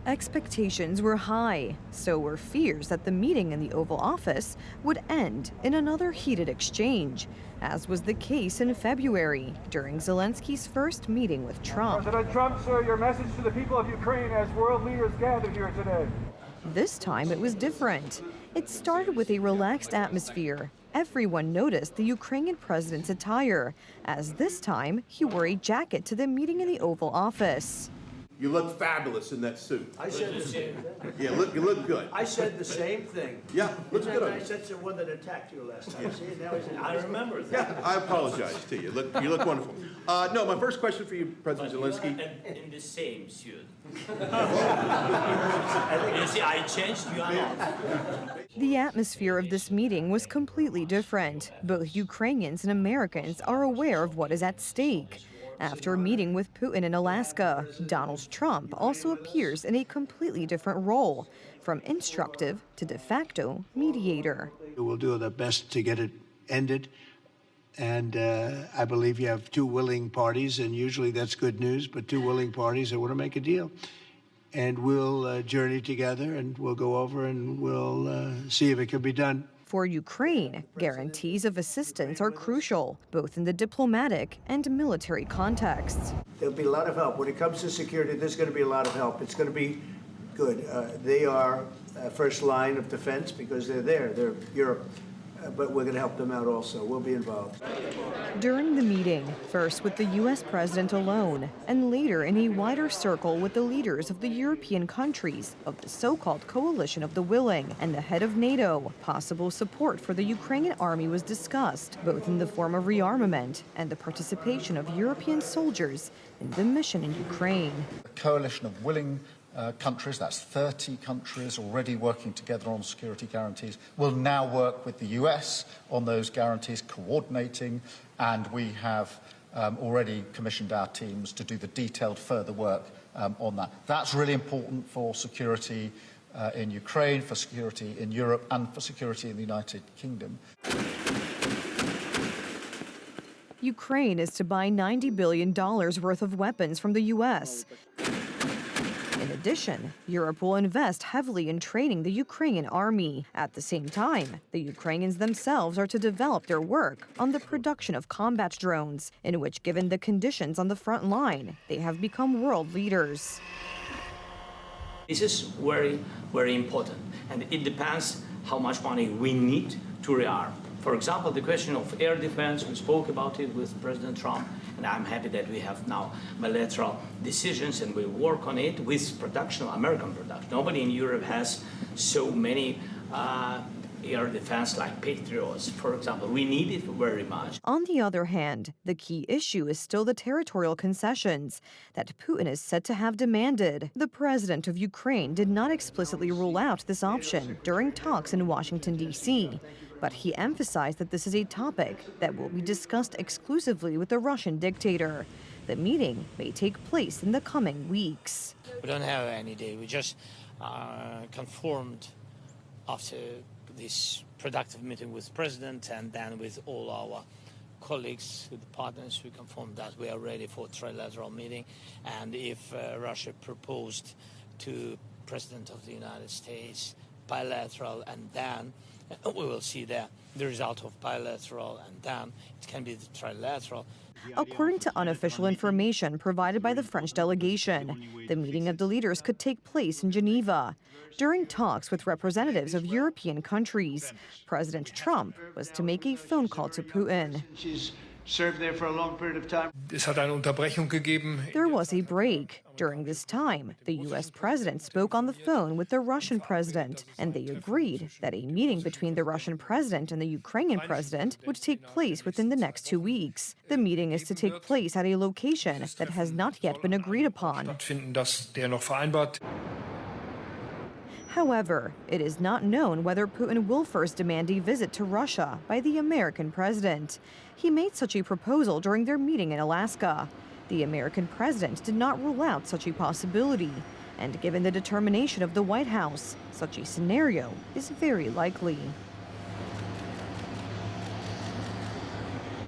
Expectations were high, so were fears that the meeting in the Oval Office would end in another heated exchange, as was the case in February during Zelenskyy's first meeting with Trump. President Trump, sir, your message to the people of Ukraine as world leaders gather here today. This time it was different. It started with a relaxed atmosphere. Everyone noticed the Ukrainian president's attire, as this time he wore a jacket to the meeting in the Oval Office. You look fabulous in that suit. I said the same thing. Yeah, you look good. I said the same thing. Yeah, looks good on I you. said it's the one that attacked you last time. See, now he's I remember that. Yeah, I apologize to you. You look wonderful. No, my first question for you, President Zelenskyy. In the same suit. You see, I changed, you are not. The atmosphere of this meeting was completely different. Both Ukrainians and Americans are aware of what is at stake. After meeting with Putin in Alaska, Donald Trump also appears in a completely different role, from instructive to de facto mediator. We'll do the best to get it ended, and I believe you have two willing parties, and usually that's good news, but two willing parties that want to make a deal. And we'll journey together, and we'll go over and we'll see if it can be done. For Ukraine, guarantees of assistance are crucial, both in the diplomatic and military contexts. There'll be a lot of help. When it comes to security, there's going to be a lot of help. It's going to be good. They are first line of defense because they're there. They're Europe. But we're going to help them out also. We'll be involved. During the meeting, first with the U.S. president alone, and later in a wider circle with the leaders of the European countries of the so-called Coalition of the Willing and the head of NATO, possible support for the Ukrainian army was discussed, both in the form of rearmament and the participation of European soldiers in the mission in Ukraine. A coalition of willing countries, that's 30 countries already working together on security guarantees, will now work with the US on those guarantees, coordinating, and we have already commissioned our teams to do the detailed further work on that. That's really important for security in Ukraine, for security in Europe, and for security in the United Kingdom. Ukraine is to buy $90 billion worth of weapons from the U.S. In addition, Europe will invest heavily in training the Ukrainian army. At the same time, the Ukrainians themselves are to develop their work on the production of combat drones, in which, given the conditions on the front line, they have become world leaders. This is very, very important, and it depends how much money we need to rearm. For example, the question of air defense, we spoke about it with President Trump, and I'm happy that we have now bilateral decisions and we work on it with production, American production. Nobody in Europe has so many air defense like Patriots, for example. We need it very much. On the other hand, the key issue is still the territorial concessions that Putin is said to have demanded. The president of Ukraine did not explicitly rule out this option during talks in Washington, D.C., but he emphasized that this is a topic that will be discussed exclusively with the Russian dictator. The meeting may take place in the coming weeks. We don't have any day. We just confirmed after this productive meeting with the president and then with all our colleagues, with the partners, we confirmed that we are ready for a trilateral meeting. And if Russia proposed to President of the United States bilateral, and then we will see the result of bilateral, and then it can be the trilateral. According to unofficial information provided by the French delegation, the meeting of the leaders could take place in Geneva. During talks with representatives of European countries, President Trump was to make a phone call to Putin. She's served there for a long period of time. There was a break. During this time, the U.S. president spoke on the phone with the Russian president, and they agreed that a meeting between the Russian president and the Ukrainian president would take place within the next 2 weeks. The meeting is to take place at a location that has not yet been agreed upon. However, it is not known whether Putin will first demand a visit to Russia by the American president. He made such a proposal during their meeting in Alaska. The American president did not rule out such a possibility, and given the determination of the White House, such a scenario is very likely.